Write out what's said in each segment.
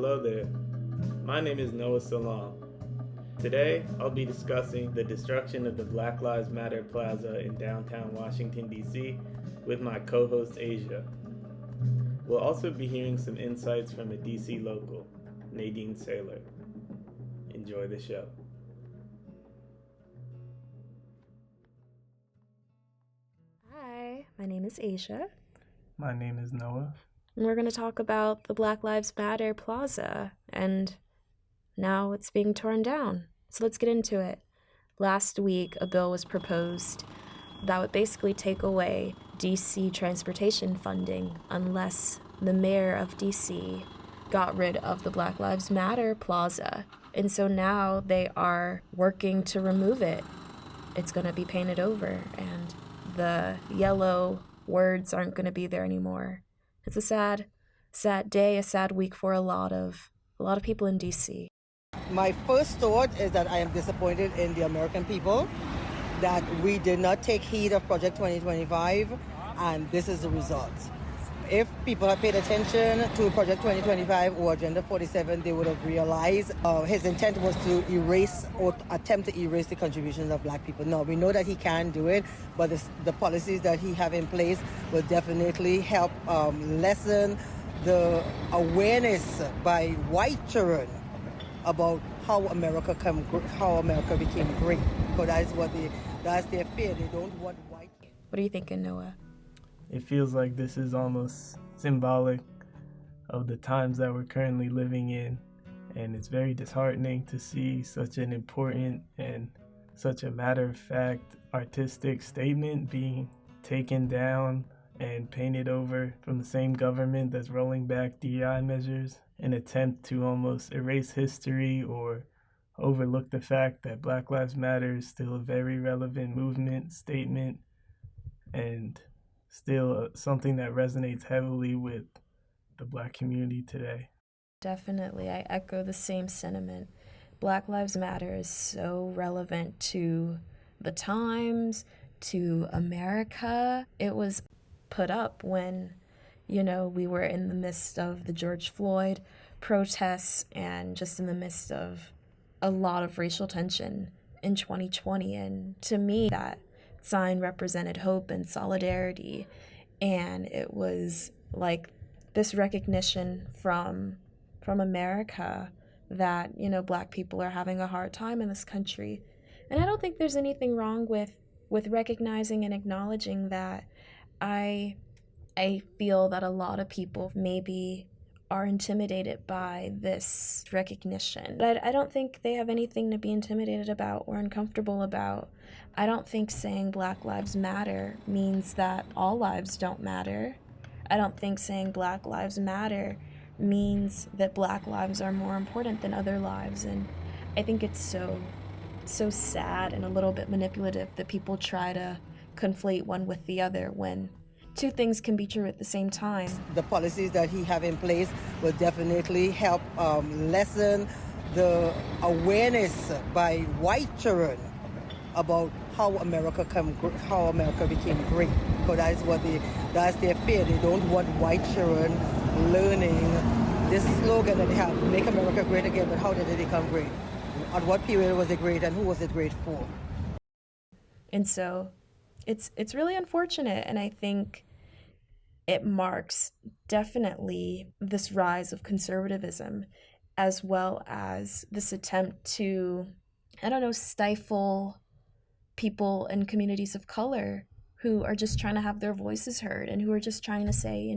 Hello there, my name is Noah Salam. Today, I'll be discussing the destruction of the Black Lives Matter Plaza in downtown Washington, D.C. with my co-host Asia. We'll also be hearing some insights from a D.C. local, Nadine Saylor. Enjoy the show. Hi, my name is Asia. My name is Noah. And we're going to talk about the Black Lives Matter Plaza, and now it's being torn down. So let's get into it. Last week, a bill was proposed that would basically take away DC transportation funding unless the mayor of DC got rid of the Black Lives Matter Plaza. And so now they are working to remove it. It's going to be painted over, and the yellow words aren't going to be there anymore. It's a sad day, a sad week for a lot of people in DC. My first thought is that I am disappointed in the American people that we did not take heed of Project 2025, and this is the result. If people had paid attention to Project 2025 or Agenda 47, they would have realized his intent was to erase or attempt to erase the contributions of Black people. No, we know that he can do it, but the policies that he have in place will definitely help lessen the awareness by white children about how America became great. Because that's their fear. They don't want white. What are you thinking, Noah? It feels like this is almost symbolic of the times that we're currently living in, and it's very disheartening to see such an important and such a matter-of-fact artistic statement being taken down and painted over from the same government that's rolling back DEI measures, an attempt to almost erase history or overlook the fact that Black Lives Matter is still a very relevant movement, statement, and still something that resonates heavily with the Black community today. Definitely, I echo the same sentiment. Black Lives Matter is so relevant to the times, to America. It was put up when, we were in the midst of the George Floyd protests and just in the midst of a lot of racial tension in 2020. And to me, that sign represented hope and solidarity, and it was like this recognition from America that Black people are having a hard time in this country. And I don't think there's anything wrong with recognizing and acknowledging that. I feel that a lot of people maybe are intimidated by this recognition. But I don't think they have anything to be intimidated about or uncomfortable about. I don't think saying Black Lives Matter means that all lives don't matter. I don't think saying Black Lives Matter means that Black lives are more important than other lives. And I think it's so sad and a little bit manipulative that people try to conflate one with the other when two things can be true at the same time. The policies that he have in place will definitely help lessen the awareness by white children about how America became great. Because that's their fear. They don't want white children learning this slogan that they have, "Make America Great Again." But how did it become great? At what period was it great, and who was it great for? And so it's really unfortunate, and I think it marks definitely this rise of conservatism, as well as this attempt to, stifle people and communities of color who are just trying to have their voices heard and who are just trying to say,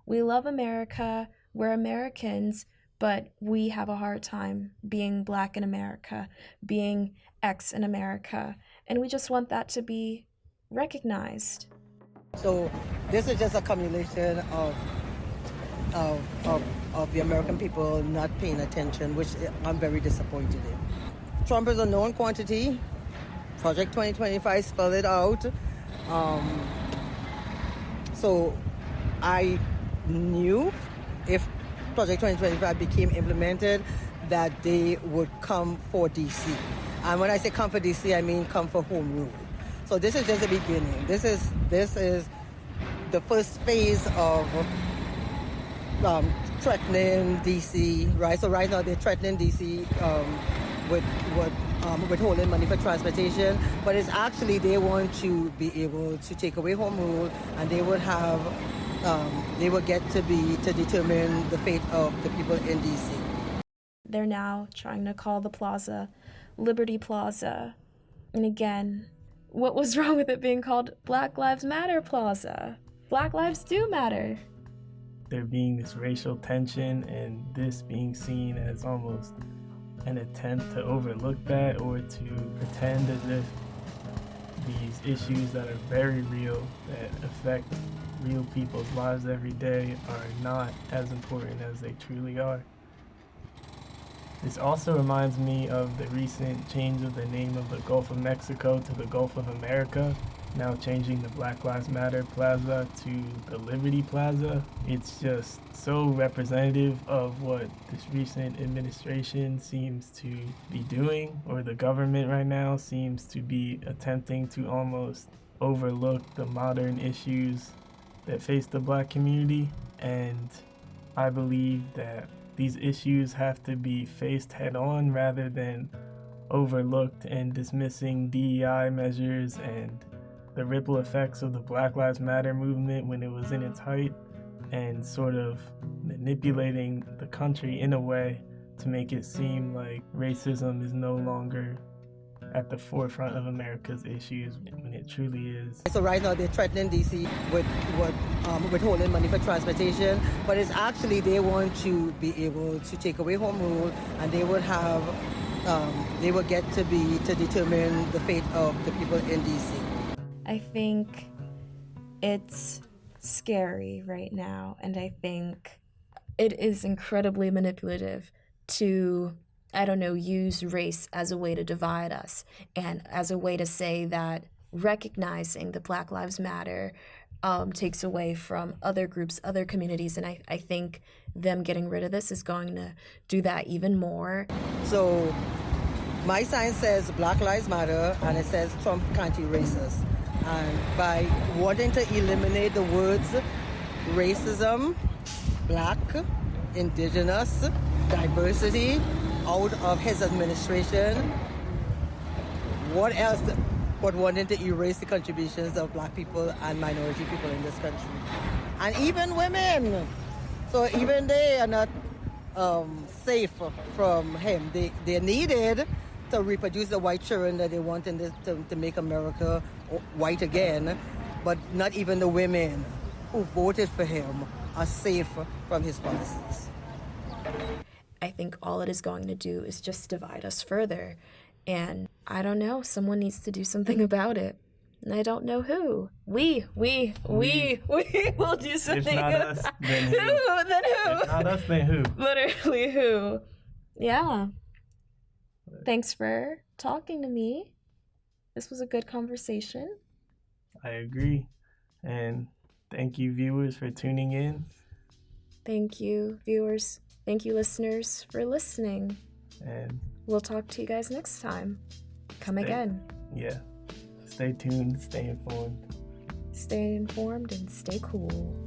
we love America, we're Americans, but we have a hard time being Black in America, being X in America, and we just want that to be recognized. So this is just a accumulation of the American people not paying attention, which I'm very disappointed in. Trump is a known quantity. Project 2025 spelled it out. So I knew if Project 2025 became implemented that they would come for DC. And when I say come for DC, I mean come for home rule. So this is just the beginning. This is the first phase of threatening DC, right? So right now they're threatening DC with withholding money for transportation, but it's actually they want to be able to take away home rule, and they would have they would get to determine the fate of the people in DC. They're now trying to call the plaza Liberty Plaza. And again, what was wrong with it being called Black Lives Matter Plaza? Black lives do matter. There being this racial tension and this being seen as almost an attempt to overlook that or to pretend as if these issues that are very real, that affect real people's lives every day, are not as important as they truly are. This also reminds me of the recent change of the name of the Gulf of Mexico to the Gulf of America, now changing the Black Lives Matter Plaza to the Liberty Plaza. It's just so representative of what this recent administration seems to be doing, or the government right now seems to be attempting to almost overlook the modern issues that face the Black community. And I believe that these issues have to be faced head on rather than overlooked and dismissing DEI measures and the ripple effects of the Black Lives Matter movement when it was in its height, and sort of manipulating the country in a way to make it seem like racism is no longer at the forefront of America's issues when it truly is. So right now they're threatening DC with withholding money for transportation, but it's actually they want to be able to take away home rule, and they would have they would get to determine the fate of the people in DC. I think it's scary right now, and I think it is incredibly manipulative to, I don't know, use race as a way to divide us and as a way to say that recognizing that Black Lives Matter takes away from other groups, other communities. And I think them getting rid of this is going to do that even more. So my sign says Black Lives Matter, and it says Trump can't be racist. And by wanting to eliminate the words racism, Black, Indigenous, diversity out of his administration, what else but wanting to erase the contributions of Black people and minority people in this country, and even women. So even they are not safe from him. They're needed to reproduce the white children that they want in this, to make America white again, but not even the women who voted for him are safe from his policies. I think all it is going to do is just divide us further. And I don't know, someone needs to do something about it. And I don't know who. We will do something. If not us, then who? Then who? If not us, then who? Literally who? Yeah. Thanks for talking to me. This was a good conversation. I agree. And thank you, viewers, for tuning in. Thank you, viewers. Thank you, listeners, for listening. And we'll talk to you guys next time. Come again. Yeah. Stay tuned, stay informed. Stay informed and stay cool.